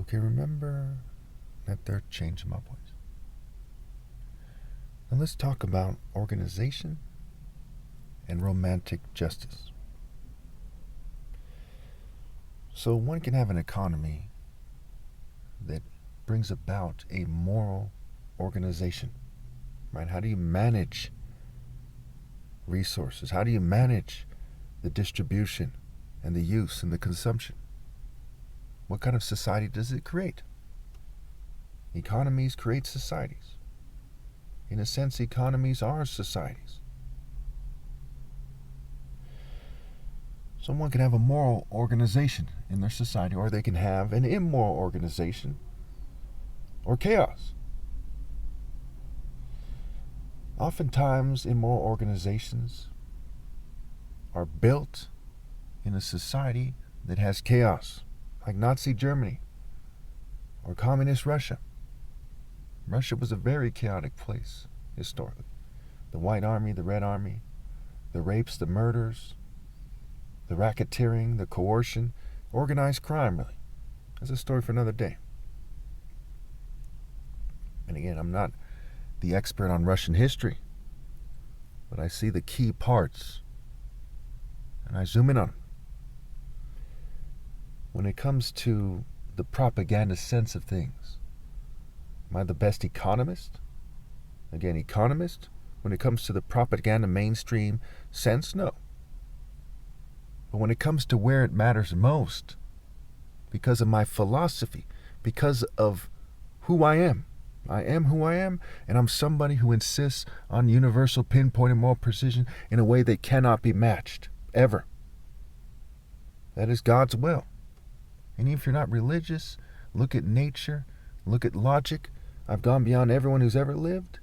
can remember that they're changing my voice. Now let's talk about organization and romantic justice. So one can have an economy that brings about a moral organization, right? How do you manage resources? How do you manage the distribution and the use and the consumption? What kind of society does it create? Economies create societies. In a sense, economies are societies. Someone can have a moral organization in their society, or they can have an immoral organization or chaos. Oftentimes, immoral organizations are built in a society that has chaos, like Nazi Germany or Communist Russia. Russia was a very chaotic place historically. The White Army, the Red Army, the rapes, the murders, the racketeering, the coercion, organized crime, really. That's a story for another day. And again, I'm not the expert on Russian history, but I see the key parts and I zoom in on them. When it comes to the propaganda sense of things, am I the best economist? Again, economist. When it comes to the propaganda mainstream sense, no. But when it comes to where it matters most, because of my philosophy, because of who I am who I am, and I'm somebody who insists on universal pinpoint and moral precision in a way that cannot be matched, ever. That is God's will. And even if you're not religious, look at nature, look at logic. I've gone beyond everyone who's ever lived,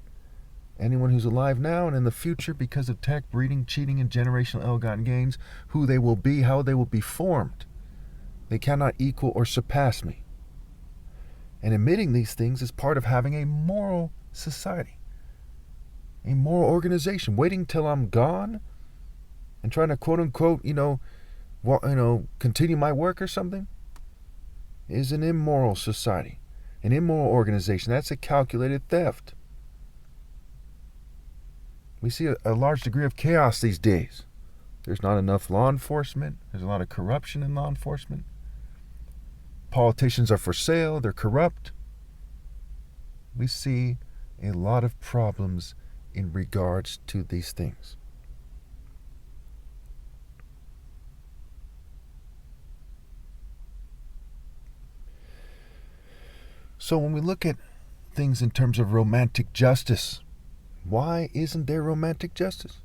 anyone who's alive now and in the future, because of tech, breeding, cheating, and generational ill-gotten gains, who they will be, how they will be formed. They cannot equal or surpass me. And admitting these things is part of having a moral society, a moral organization. Waiting till I'm gone and trying to quote unquote, continue my work or something is an immoral society, an immoral organization. That's a calculated theft. We see a large degree of chaos these days. There's not enough law enforcement. There's a lot of corruption in law enforcement. Politicians are for sale. They're corrupt. We see a lot of problems in regards to these things. So when we look at things in terms of romantic justice, why isn't there romantic justice?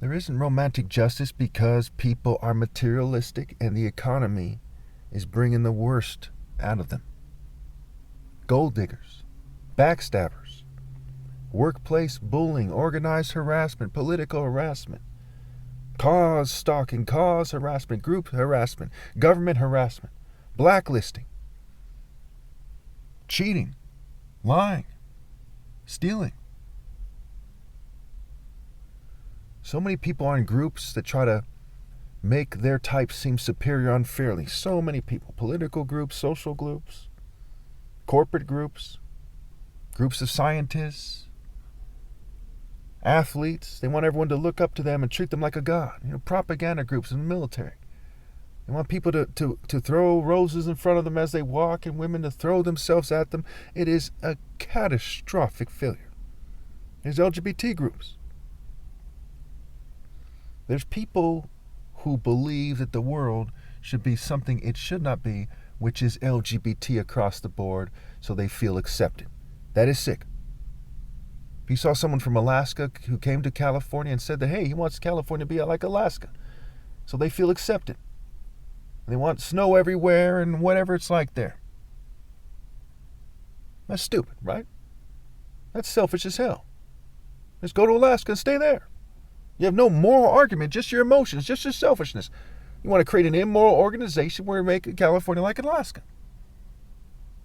There isn't romantic justice because people are materialistic and the economy is bringing the worst out of them. Gold diggers, backstabbers, workplace bullying, organized harassment, political harassment, cause stalking, cause harassment, group harassment, government harassment, blacklisting, cheating, lying, stealing. So many people are in groups that try to make their type seem superior unfairly. So many people, political groups, social groups, corporate groups, groups of scientists, athletes. They want everyone to look up to them and treat them like a god. Propaganda groups in the military. They want people to throw roses in front of them as they walk and women to throw themselves at them. It is a catastrophic failure. There's LGBT groups. There's people who believe that the world should be something it should not be, which is LGBT across the board, so they feel accepted. That is sick. If you saw someone from Alaska who came to California and said that, hey, he wants California to be like Alaska, so they feel accepted. They want snow everywhere and whatever it's like there. That's stupid, right? That's selfish as hell. Just go to Alaska and stay there. You have no moral argument, just your emotions, just your selfishness. You want to create an immoral organization where you make California like Alaska.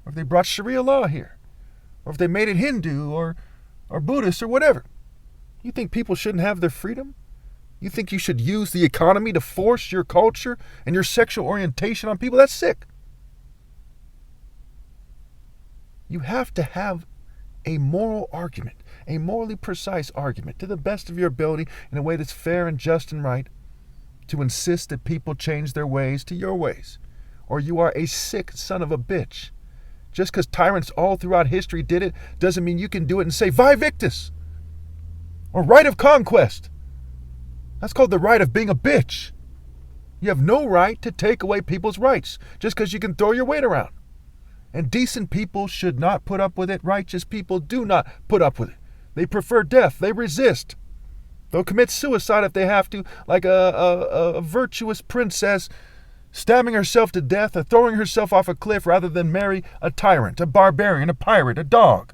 Or if they brought Sharia law here. Or if they made it Hindu or Buddhist or whatever. You think people shouldn't have their freedom? You think you should use the economy to force your culture and your sexual orientation on people? That's sick. You have to have a moral argument, a morally precise argument, to the best of your ability, in a way that's fair and just and right, to insist that people change their ways to your ways. Or you are a sick son of a bitch. Just because tyrants all throughout history did it doesn't mean you can do it and say, "Vae victis," or "right of conquest." That's called the right of being a bitch. You have no right to take away people's rights just because you can throw your weight around. And decent people should not put up with it. Righteous people do not put up with it. They prefer death. They resist. They'll commit suicide if they have to, like a virtuous princess stabbing herself to death or throwing herself off a cliff rather than marry a tyrant, a barbarian, a pirate, a dog.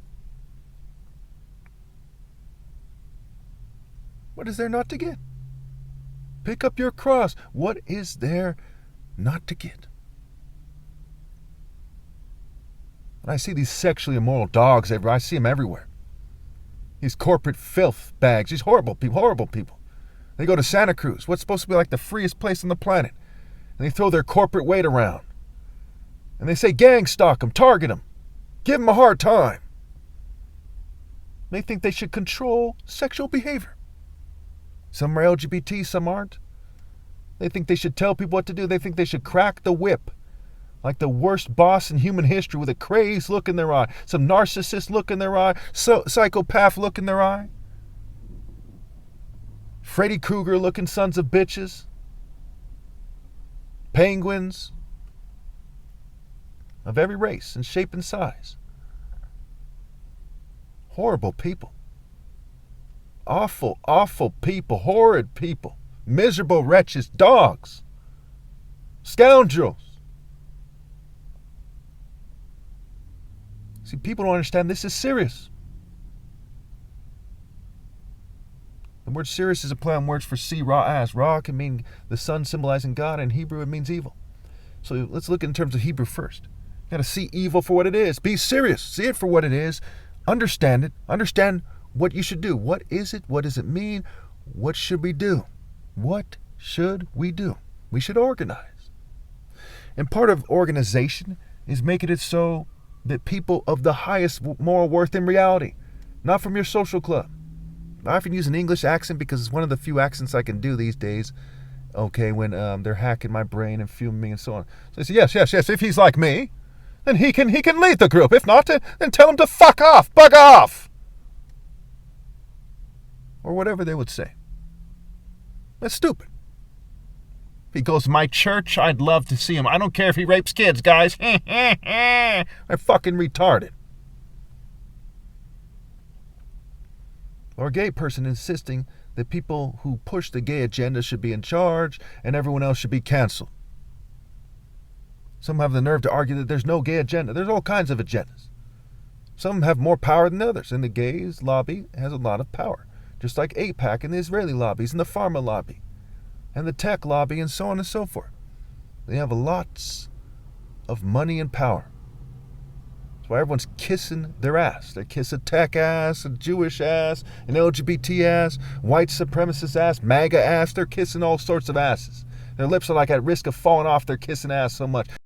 What is there not to get? Pick up your cross. What is there not to get? And I see these sexually immoral dogs everywhere. I see them everywhere. These corporate filth bags, these horrible people. They go to Santa Cruz, what's supposed to be like the freest place on the planet, and they throw their corporate weight around. And they say, gang stalk them, target them, give them a hard time. They think they should control sexual behavior. Some are LGBT, some aren't. They think they should tell people what to do. They think they should crack the whip like the worst boss in human history, with a crazed look in their eye, some narcissist look in their eye, psychopath look in their eye. Freddy Krueger looking sons of bitches. Penguins of every race and shape and size. Horrible people. Awful, awful people. Horrid people. Miserable wretches. Dogs. Scoundrels. See, people don't understand this is serious. The word serious is a play on words for see, ra, as. Ra can mean the sun symbolizing God, and in Hebrew it means evil. So let's look in terms of Hebrew first. You got to see evil for what it is. Be serious. See it for what it is. Understand it. Understand what you should do. What is it? What does it mean? What should we do? What should we do? We should organize. And part of organization is making it so that people of the highest moral worth in reality, not from your social club. I often use an English accent because it's one of the few accents I can do these days, okay, when they're hacking my brain and fuming me and so on. So I say, yes, if he's like me, then he can lead the group. If not, then tell him to fuck off, bug off. Or whatever they would say. That's stupid. If he goes to my church, I'd love to see him. I don't care if he rapes kids, guys. I'm fucking retarded. Or a gay person insisting that people who push the gay agenda should be in charge and everyone else should be canceled. Some have the nerve to argue that there's no gay agenda. There's all kinds of agendas. Some have more power than others, and the gays lobby has a lot of power. Just like AIPAC and the Israeli lobbies and the pharma lobby and the tech lobby and so on and so forth. They have lots of money and power. That's why everyone's kissing their ass. They kiss a tech ass, a Jewish ass, an LGBT ass, white supremacist ass, MAGA ass. They're kissing all sorts of asses. Their lips are like at risk of falling off. They're kissing ass so much.